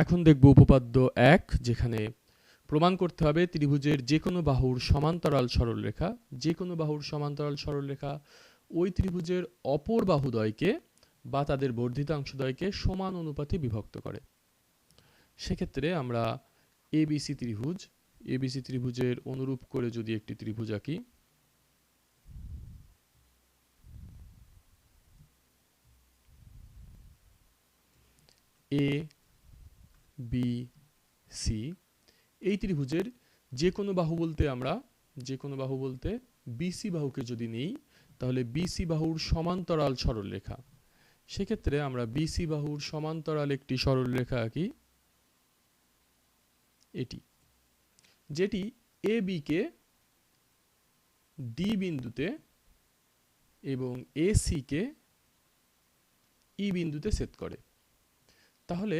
এখন দেখব উপপাদ্য ১, যেখানে প্রমাণ করতে হবে ত্রিভুজের যে কোনো বাহুর সমান্তরাল সরলরেখা, যে কোনো বাহুর সমান্তরাল সরলরেখা ওই ত্রিভুজের অপর বাহুদ্বয়কে বা তাদের বর্ধিতাংশদ্বয়কে সমান অনুপাতে বিভক্ত করে। সেক্ষেত্রে আমরা এবিসি ত্রিভুজের অনুরূপ করে যদি একটি ত্রিভুজ আঁকি, এ বি সি, এই ত্রিভুজের যে কোনো বাহু বলতে বিসি বাহুকে যদি নেই, তাহলে বিসি বাহুর সমান্তরাল সরলরেখা। সেক্ষেত্রে আমরা বিসি বাহুর সমান্তরাল একটি সরলরেখা আঁকি, এটি, যেটি এ বিকে ডি বিন্দুতে এবং এ সিকে ই বিন্দুতে ছেদ করে। তাহলে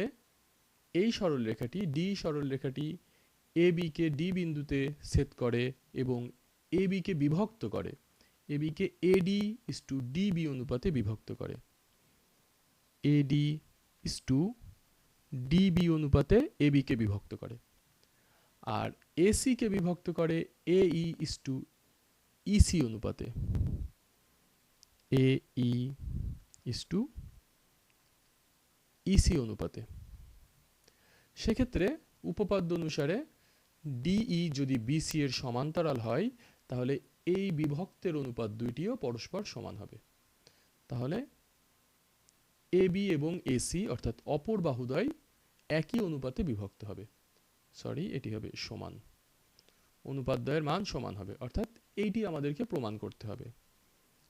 এই সরলরেখাটি এ বিকে ডি বিন্দুতে ছেদ করে এবং এ বিকে বিভক্ত করে, এ বিকে এডি ইস টু ডিবি অনুপাতে বিভক্ত করে, এডি ইস টু ডিবি অনুপাতে এ বিকে বিভক্ত করে। আর এসি কে বিভক্ত করে এই ইস টু ইসি অনুপাতে, এই ইস টু ইসি অনুপাতে। সেক্ষেত্রে উপপাদ্য অনুসারে ডিই যদি বিসি এর সমান্তরাল হয়, তাহলে এই বিভক্তের অনুপাত দুইটিও পরস্পর সমান হবে। তাহলে এবি এবং এসি অর্থাৎ অপর বাহুদ্বয় একই অনুপাতে বিভক্ত হবে, এটি হবে সমান, অনুপাতদ্বয়ের মান সমান হবে, অর্থাৎ এইটি আমাদেরকে প্রমাণ করতে হবে।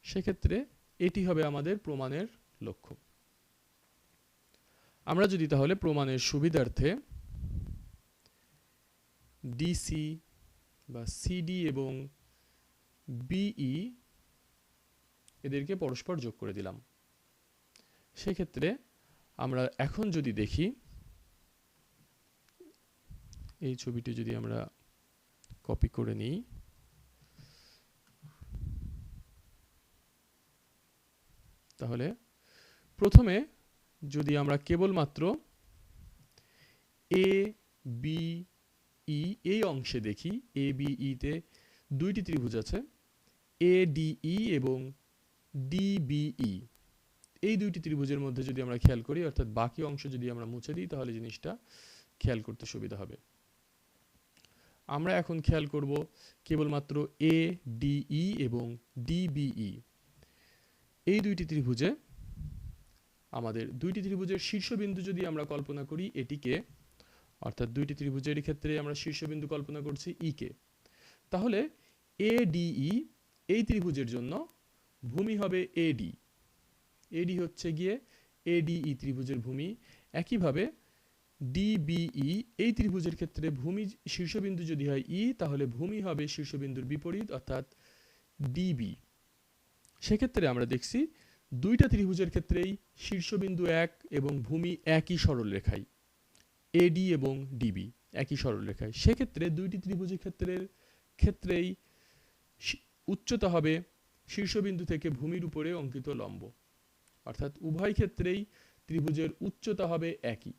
সেক্ষেত্রে এটি হবে আমাদের প্রমাণের লক্ষ্য। আমরা যদি তাহলে প্রমাণের সুবিধার্থে ডিসি বা সিডি এবং বিই এদেরকে পরস্পর যোগ করে দিলাম। সেক্ষেত্রে আমরা এখন যদি দেখি, এই ছবিটি যদি আমরা কপি করে নিই, তাহলে প্রথমে যদি আমরা কেবলমাত্র এ বি ই এই অংশে দেখি, এ বি তে দুইটি ত্রিভুজ আছে, এ ডিই এবং ডিবিই। এই দুইটি ত্রিভুজের মধ্যে যদি আমরা খেয়াল করি, অর্থাৎ বাকি অংশ যদি আমরা মুছে দিই, তাহলে জিনিসটা খেয়াল করতে সুবিধা হবে। আমরা এখন খেয়াল করব কেবলমাত্র এ ডিই এবং ডিবিই এই দুইটি ত্রিভুজে, আমাদের দুইটি ত্রিভুজের শীর্ষবিন্দু যদি আমরা কল্পনা করি এটিকে, অর্থাৎ দুইটি ত্রিভুজের ক্ষেত্রে আমরা শীর্ষবিন্দু কল্পনা করছি ই কে, তাহলে এ ডিই এই ত্রিভুজের জন্য ভূমি হবে এডি, এডি হচ্ছে গিয়ে এডিই ত্রিভুজের ভূমি। একইভাবে ডিবিই এই ত্রিভুজের ক্ষেত্রে ভূমি শীর্ষবিন্দু যদি হয় ই, তাহলে ভূমি হবে শীর্ষবিন্দুর বিপরীত অর্থাৎ ডিবি। সেক্ষেত্রে আমরা দেখছি দুইটা ত্রিভুজের ক্ষেত্রেই শীর্ষবিন্দু এক এবং ভূমি একই সরলরেখায়, এডি এবং ডিবি একই সরলরেখায়। সেক্ষেত্রে দুইটি ত্রিভুজের ক্ষেত্রেই উচ্চতা হবে শীর্ষবিন্দু থেকে ভূমির উপরে অঙ্কিত লম্ব, অর্থাৎ উভয় ক্ষেত্রেই ত্রিভুজের উচ্চতা হবে একই।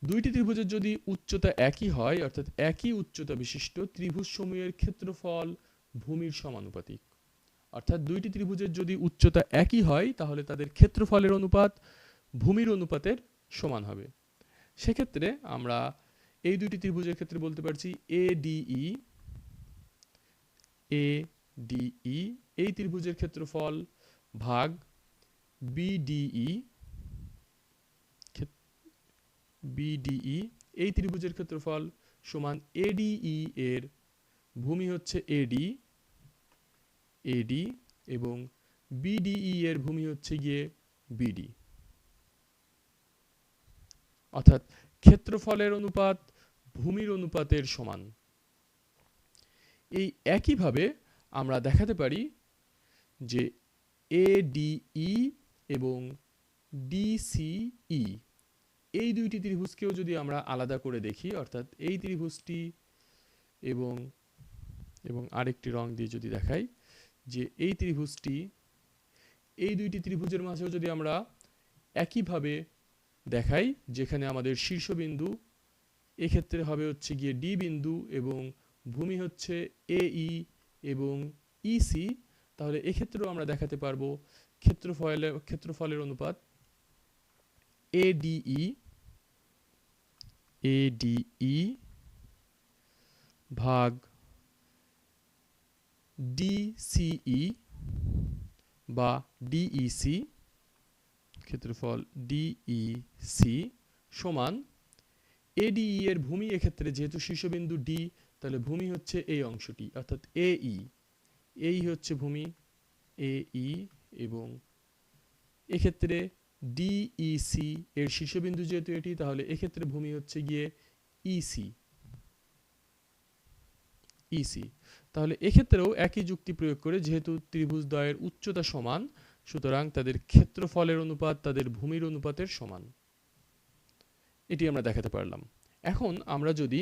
দুইটি ত্রিভুজের যদি উচ্চতা একই হয়, অর্থাৎ একই উচ্চতা বিশিষ্ট ত্রিভুজ সমূহের ক্ষেত্রফল ভূমির সমানুপাতিক, অর্থাৎ দুইটি ত্রিভুজের যদি উচ্চতা একই হয়, তাহলে তাদের ক্ষেত্রফলের অনুপাত ভূমির অনুপাতের সমান হবে। সেক্ষেত্রে আমরা এই দুইটি ত্রিভুজের ক্ষেত্রে বলতে পারছি এ ডিই এই ত্রিভুজের ক্ষেত্রফল ভাগ বিডিই এই ত্রিভুজের ক্ষেত্রফল সমান এডিই এর ভূমি হচ্ছে এডি এবং বিডিই এর ভূমি হচ্ছে গিয়ে বিডি, অর্থাৎ ক্ষেত্রফলের অনুপাত ভূমির অনুপাতের সমান। এই একইভাবে আমরা দেখাতে পারি যে এডিই এবং ডিসিই এই দুইটি ত্রিভুজকেও যদি আমরা আলাদা করে দেখি, অর্থাৎ এই ত্রিভুজটি এবং আরেকটি রং দিয়ে যদি দেখাই যে এই ত্রিভুজটি, এই দুইটি ত্রিভুজের মাঝেও যদি আমরা একইভাবে দেখাই, যেখানে আমাদের শীর্ষবিন্দু এক্ষেত্রে হবে হচ্ছে গিয়ে ডি বিন্দু এবং ভূমি হচ্ছে এই এবং ইসি, তাহলে এক্ষেত্রেও আমরা দেখাতে পারবো ক্ষেত্রফলের অনুপাত এডিই ভাগ ডিসিই বা ডিইসি, ক্ষেত্রফল ডিইসি সমান এডিই এর ভূমি, এক্ষেত্রে যেহেতু শীর্ষবিন্দু ডি, তাহলে ভূমি হচ্ছে এই অংশটি অর্থাৎ এই হচ্ছে ভূমি এই, এবং এক্ষেত্রে ডিইসি এর শীর্ষবিন্দু যেহেতু এটি, তাহলে এক্ষেত্রে ভূমি হচ্ছে গিয়ে ইসি। তাহলে এক্ষেত্রেও একই যুক্তি প্রয়োগ করে, যেহেতু ত্রিভুজদ্বয়ের উচ্চতা সমান, সুতরাং তাদের ক্ষেত্রফলের অনুপাত তাদের ভূমির অনুপাতের সমান, এটি আমরা দেখাতে পারলাম। এখন আমরা যদি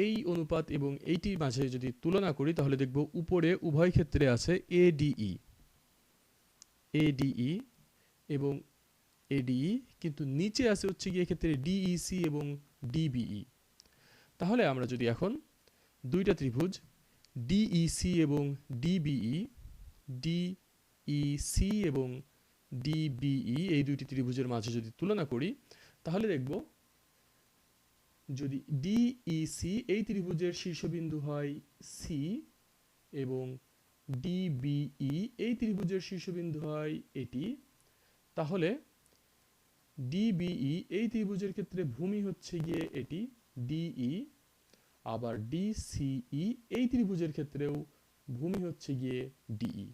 এই অনুপাত এবং এইটির মাঝে যদি তুলনা করি, তাহলে দেখব উপরে উভয় ক্ষেত্রে আছে এডিই এবং এডিই, কিন্তু নিচে আছে হচ্ছে গিয়ে ক্ষেত্রে ডিইসি এবং ডিবিই। তাহলে আমরা যদি এখন দুইটা ত্রিভুজ ডিইসি এবং ডিবিই এই দুইটি ত্রিভুজের মাঝে যদি তুলনা করি, তাহলে দেখব যদি ডিইসি এই ত্রিভুজের শীর্ষবিন্দু হয় সি এবং ডিবিই এই ত্রিভুজের শীর্ষবিন্দু হয় এটি, তাহলে ডিবিই এই ত্রিভুজের ক্ষেত্রে ভূমি হচ্ছে গিয়ে এটি ডিই, আবার ডিসিই এই ত্রিভুজের ক্ষেত্রেও ভূমি হচ্ছে গিয়ে ডিই।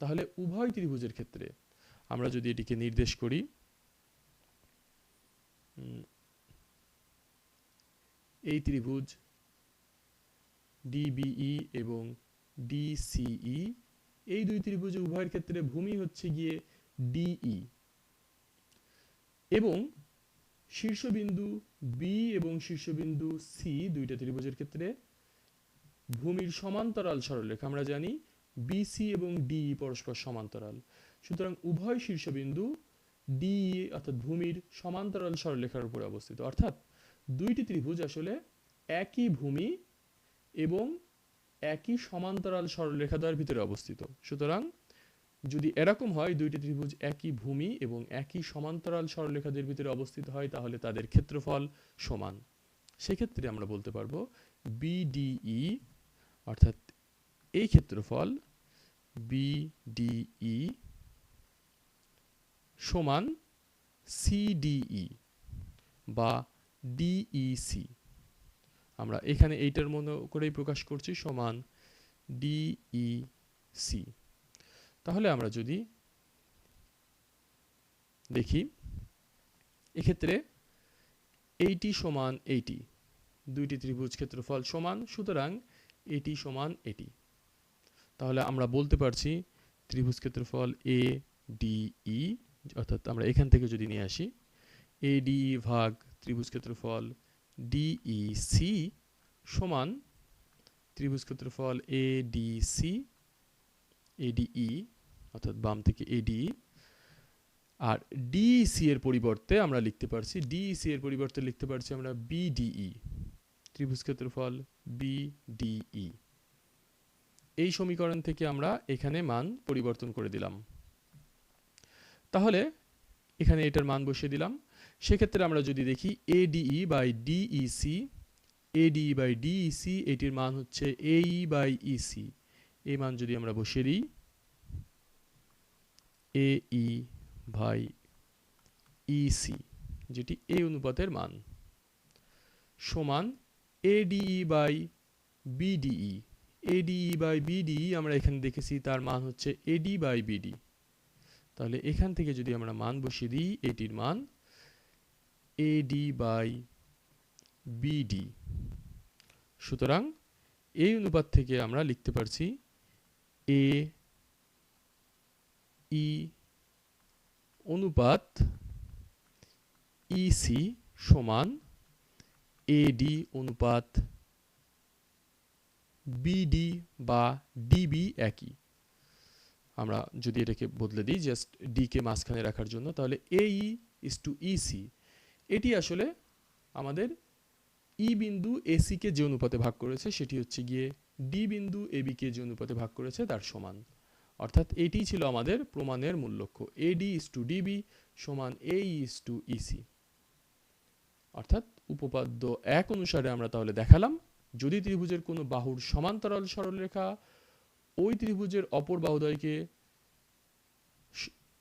তাহলে উভয় ত্রিভুজের ক্ষেত্রে আমরা যদি এটিকে নির্দেশ করি, এই ত্রিভুজ ডিবিই এবং ডিসিই এই দুই ত্রিভুজের উভয়ের ক্ষেত্রে ভূমি হচ্ছে গিয়ে ডিই, এবং শীর্ষবিন্দু বি এবং শীর্ষবিন্দু সি দুইটা ত্রিভুজের ক্ষেত্রে ভূমির সমান্তরাল সরলরেখা, আমরা জানি বিসি এবং ডিই পরস্পর সমান্তরাল, সুতরাং উভয় শীর্ষবিন্দু ডিই অর্থাৎ ভূমির সমান্তরাল সরলরেখার উপরে অবস্থিত, অর্থাৎ দুইটি ত্রিভুজ আসলে একই ভূমি এবং একই সমান্তরাল সরলরেখা দ্বয়ের ভিতরে অবস্থিত। সুতরাং যদি এরকম হয় দুইটি ত্রিভুজ একই ভূমি এবং একই সমান্তরাল সরলরেখাদের ভিতরে অবস্থিত হয়, তাহলে তাদের ক্ষেত্রফল সমান। সেক্ষেত্রে আমরা বলতে পারবো বিডিই অর্থাৎ এই ক্ষেত্রফল বিডিই সমান সিডিই বা ডিইসি, আমরা এখানে এইটার মনে করেই প্রকাশ করছি, সমান ডিইসি। তাহলে আমরা যদি দেখি এক্ষেত্রে এইটি সমান এইটি, দুইটি ত্রিভুজ ক্ষেত্রফল সমান, সুতরাং এটি সমান এটি। তাহলে আমরা বলতে পারছি ত্রিভুজ ক্ষেত্রফল এ ডিই, অর্থাৎ আমরা এখান থেকে যদি নিয়ে আসি এ ডিই ভাগ ত্রিভুজ ক্ষেত্রফল ডিইসি সমান ত্রিভুজ ক্ষেত্রফল এডিসি এডিই অর্থাৎ বাম থেকে এডিই, আর ডিসি এর পরিবর্তে আমরা লিখতে পারছি আমরা বিডিই, ত্রিভুজ ক্ষেত্রফল বিডিই। এই সমীকরণ থেকে আমরা এখানে মান পরিবর্তন করে দিলাম, তাহলে এখানে এটার মান বসিয়ে দিলাম। সেক্ষেত্রে আমরা যদি দেখি এডিই বাই ডিইসি এটির মান হচ্ছে এই বাই ইসি, এই মান যদি আমরা বসিয়ে দিই এই বাই ইসি, যেটি এই অনুপাতের মান, সমান এডিই বাই বিডিই আমরা এখানে দেখেছি তার মান হচ্ছে এডি বাই বিডি। তাহলে এখান থেকে যদি আমরা মান বসিয়ে দিই, এটির মান এডি বাই বিডি, সুতরাং এই অনুপাত থেকে আমরা লিখতে পারছি এ ই অনুপাত ইসি সমান এডি অনুপাত বিডি বা ডিবি একই। আমরা যদি এটাকে বদলে দিই জাস্ট ডি কে মাঝখানে রাখার জন্য, তাহলে এই 1:EC। এটি আসলে আমাদের ই বিন্দু এসি কে যে অনুপাতে ভাগ করেছে সেটি হচ্ছে গিয়ে ডি বিন্দু এবি কে যে অনুপাতে ভাগ করেছে তার সমান। অর্থাৎ এটি ছিল আমাদের প্রমাণের মূল লক্ষ্য, এডি ইজ টু ডিবি সমান এই ইজ টু ইসি। অর্থাৎ উপপাদ্য 1 অনুসারে আমরা তাহলে দেখালাম যদি ত্রিভুজের কোনো বাহুর সমান্তরাল সরলরেখা ওই ত্রিভুজের অপর বাহুদ্বয়কে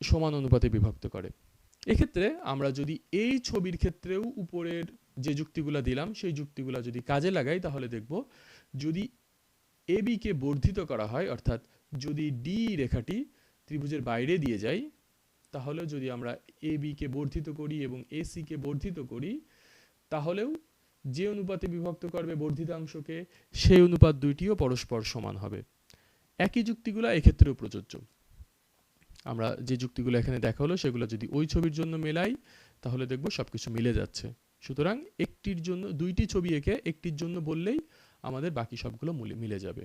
সমান অনুপাতে বিভক্ত করে। এক্ষেত্রে আমরা যদি এই ছবির ক্ষেত্রেও উপরের যে যুক্তিগুলো দিলাম সেই যুক্তিগুলো যদি কাজে লাগাই তাহলে দেখব যদি এবি কে বর্ধিত করা হয়, অর্থাৎ যদি ডি রেখাটি ত্রিভুজের বাইরে দিয়ে যায়, তাহলে যদি আমরা এবি কে বর্ধিত করি এবং এসি কে বর্ধিত করি তাহলেও যে অনুপাতে বিভক্ত করবে বর্ধিতাংশকে সেই অনুপাত দুইটিও পরস্পর সমান হবে। একই যুক্তিগুলো এক্ষেত্রেও প্রযোজ্য। আমরা যে যুক্তিগুলো এখানে দেখা হলো সেগুলো যদি ওই ছবির জন্য মেলাই তাহলে দেখব সবকিছু মিলে যাচ্ছে। সুতরাং একটির জন্য দুইটি ছবি এঁকে একটির জন্য বললেই আমাদের বাকি সবগুলো মিলে যাবে।